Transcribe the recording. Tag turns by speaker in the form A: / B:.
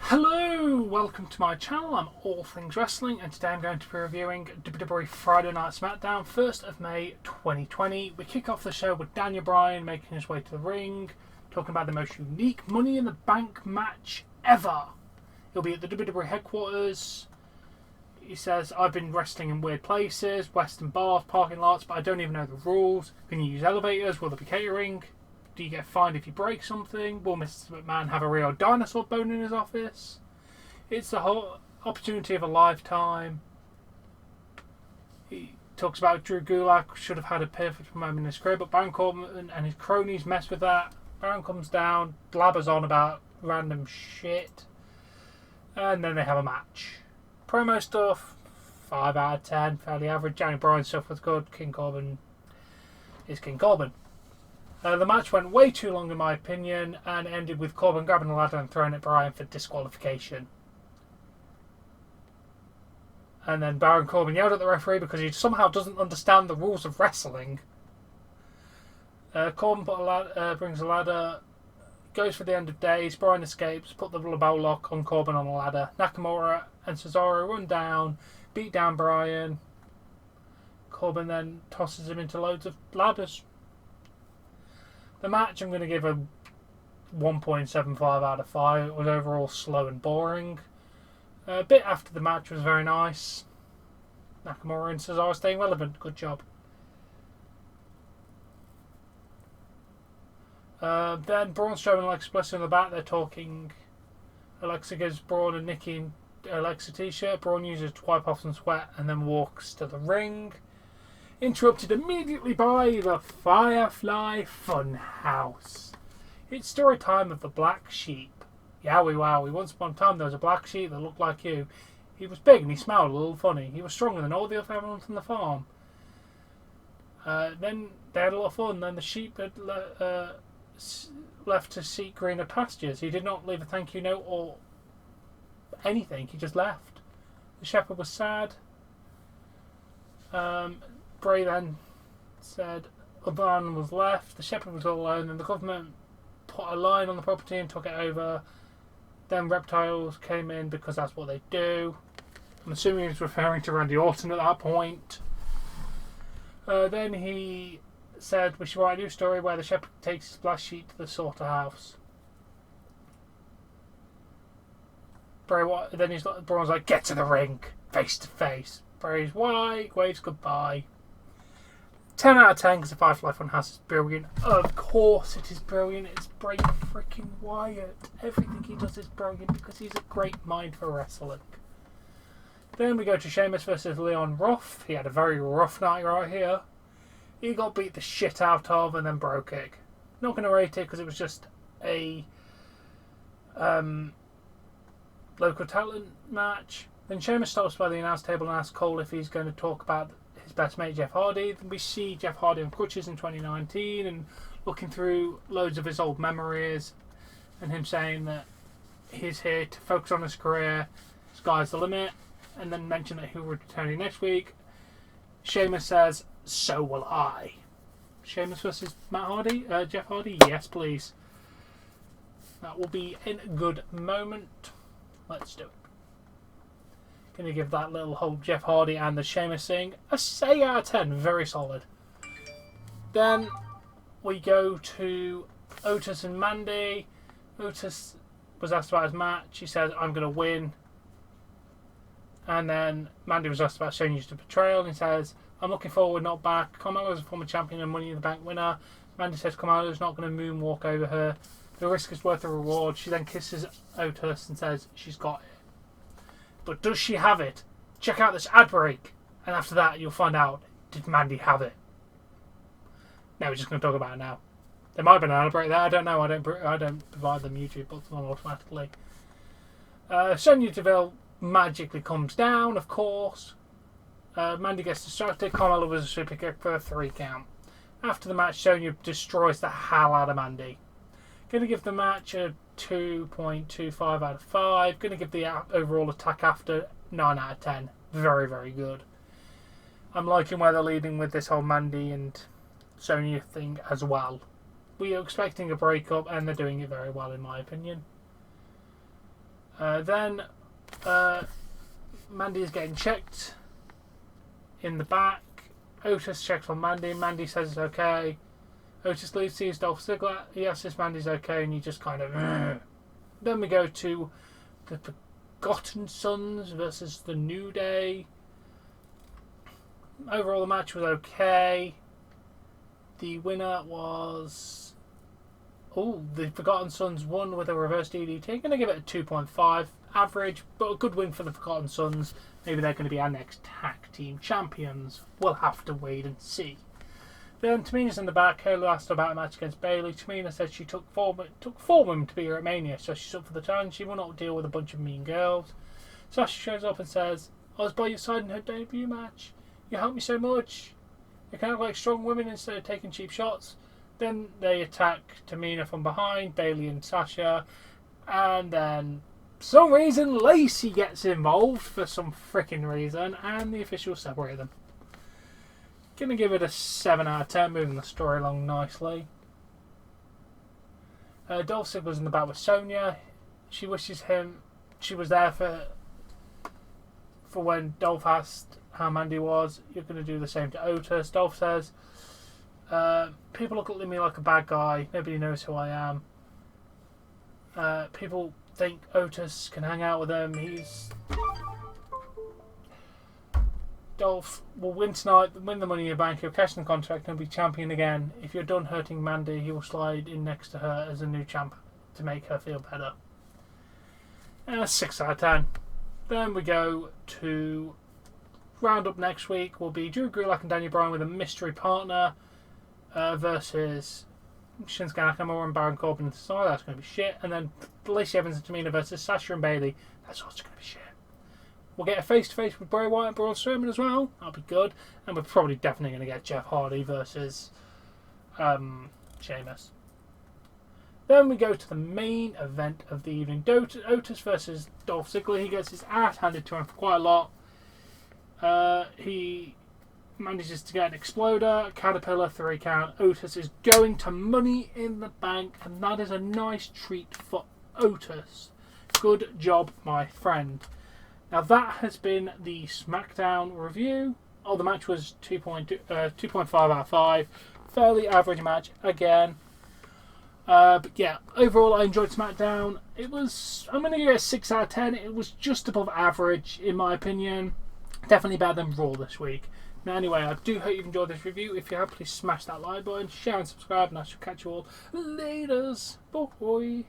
A: Hello, welcome to my channel. I'm All Things Wrestling, and today I'm going to be reviewing WWE Friday Night Smackdown, 1st of May 2020. We kick off the show with Daniel Bryan making his way to the ring, talking about the most unique Money in the Bank match ever. He'll be at the WWE headquarters. He says, I've been wrestling in weird places, Western bars, parking lots, but I don't even know the rules. Can you use elevators? Will there be catering? Do you get fined if you break something? Will Mr. McMahon have a real dinosaur bone in his office? It's the whole opportunity of a lifetime. He talks about Drew Gulak should have had a perfect moment in his career, but Baron Corbin and his cronies mess with that. Baron comes down, blabbers on about random shit, and then they have a match. Promo stuff, 5 out of 10, fairly average. Daniel Bryan stuff was good. King Corbin is King Corbin. The match went way too long in my opinion and ended with Corbin grabbing the ladder and throwing it at Bryan for disqualification. And then Baron Corbin yelled at the referee because he somehow doesn't understand the rules of wrestling. Corbin brings a ladder, goes for the end of days. Bryan escapes, put the bow lock on Corbin on the ladder. Nakamura and Cesaro run down, beat down Bryan. Corbin then tosses him into loads of ladders. The match I'm going to give a 1.75 out of 5. It was overall slow and boring. A bit after the match was very nice. Nakamura and Cesaro staying relevant. Good job. Then Braun Strowman and Alexa Bliss in the back. They're talking. Alexa gives Braun and Nikki Alexa t-shirt. Braun uses to wipe off some sweat and then walks to the ring. Interrupted immediately by the Firefly Funhouse. It's story time of the Black Sheep. Yowie wowie, once upon a time there was a black sheep that looked like you. He was big and he smelled a little funny. He was stronger than all the other animals on the farm. Then they had a lot of fun. Then the sheep had left to seek greener pastures. He did not leave a thank you note or anything. He just left. The shepherd was sad. Bray then said other animals left, the shepherd was all alone, and the government put a line on the property and took it over. Then reptiles came in because that's what they do. I'm assuming he was referring to Randy Orton at that point. Then he said we should write a new story where the shepherd takes his black sheep to the slaughterhouse. Then Braun's like, get to the ring, face to face. Bray's white, waves goodbye. 10 out of 10 because the Firefly Funhouse is brilliant. Of course it is brilliant. It's Bray freaking Wyatt. Everything he does is brilliant because he's a great mind for wrestling. Then we go to Sheamus versus Leon Ruff. He had a very rough night right here. He got beat the shit out of and then broke kick. Not going to rate it because it was just a local talent match. Then Sheamus stops by the announce table and asks Cole if he's going to talk about his best mate Jeff Hardy. Then we see Jeff Hardy on crutches in 2019 and looking through loads of his old memories and him saying that he's here to focus on his career, sky's the limit, and then mention that he'll be returning next week. Sheamus says, so will I. Sheamus versus Jeff Hardy? Yes please. That will be in a good moment. Let's do it. Going to give that little whole Jeff Hardy and the Sheamus thing a 8 out of 10. Very solid. Then we go to Otis and Mandy. Otis was asked about his match. He said, I'm going to win. And then Mandy was asked about showing you the betrayal. And he says, I'm looking forward, not back. Carmella is a former champion and Money in the Bank winner. Mandy says Carmella is not going to moonwalk over her. The risk is worth the reward. She then kisses Otis and says she's got it. But does she have it? Check out this ad break. And after that, you'll find out, did Mandy have it? Now we're just going to talk about it now. There might have been an ad break there. I don't know. I don't provide them YouTube buttons on automatically. Sonya Deville magically comes down, of course. Mandy gets distracted. Carmella was a super kick for a 3 count. After the match, Sonya destroys the hell out of Mandy. Going to give the match a 2.25 out of 5. Going to give the overall attack after 9 out of 10. Very, very good. I'm liking where they're leading with this whole Mandy and Sonya thing as well. We are expecting a breakup and they're doing it very well in my opinion. Then Mandy is getting checked in the back. Otis checks on Mandy. Mandy says it's okay. Otis leaves, sees Dolph Ziggler. He asks if Mandy's okay, and you just kind of... Then we go to the Forgotten Sons versus the New Day. Overall, the match was okay. The winner was... the Forgotten Sons won with a reverse DDT. I'm going to give it a 2.5 average, but a good win for the Forgotten Sons. Maybe they're going to be our next tag team champions. We'll have to wait and see. Then Tamina's in the back. Her asked about a match against Bayley. Tamina said she took four women to be her at Mania, so she's up for the challenge. She will not deal with a bunch of mean girls. Sasha shows up and says, I was by your side in her debut match. You helped me so much. You kind of like strong women instead of taking cheap shots. Then they attack Tamina from behind, Bayley and Sasha. And then, for some reason, Lacey gets involved for some freaking reason, and the officials separate them. Gonna give it a 7 out of 10, moving the story along nicely. Dolph Ziggler's in the back with Sonya. She wishes him she was there for when Dolph asked how Mandy was. You're gonna do the same to Otis. Dolph says, people look at me like a bad guy. Nobody knows who I am. People think Otis can hang out with them. Dolph will win tonight, win the Money in the Bank, he'll cash in the contract and be champion again. If you're done hurting Mandy, he will slide in next to her as a new champ to make her feel better. 6 out of 10. Then we go to roundup next week will be Drew Gulak and Daniel Bryan with a mystery partner versus Shinsuke Nakamura and Baron Corbin. So that's going to be shit. And then Lacey Evans and Tamina versus Sasha and Bayley. That's also going to be shit. We'll get a face-to-face with Bray Wyatt and Braun Strowman as well. That'll be good. And we're probably definitely going to get Jeff Hardy versus Sheamus. Then we go to the main event of the evening. Otis versus Dolph Ziggler. He gets his ass handed to him for quite a lot. He manages to get an exploder, Caterpillar, 3 count. Otis is going to Money in the Bank, and that is a nice treat for Otis. Good job, my friend. Now that has been the Smackdown review. Oh, the match was 2.5 out of 5. Fairly average match again. But yeah, overall I enjoyed Smackdown. I'm going to give it a 6 out of 10. It was just above average in my opinion. Definitely better than Raw this week. Now anyway, I do hope you've enjoyed this review. If you have, please smash that like button, share and subscribe, and I shall catch you all later. Bye.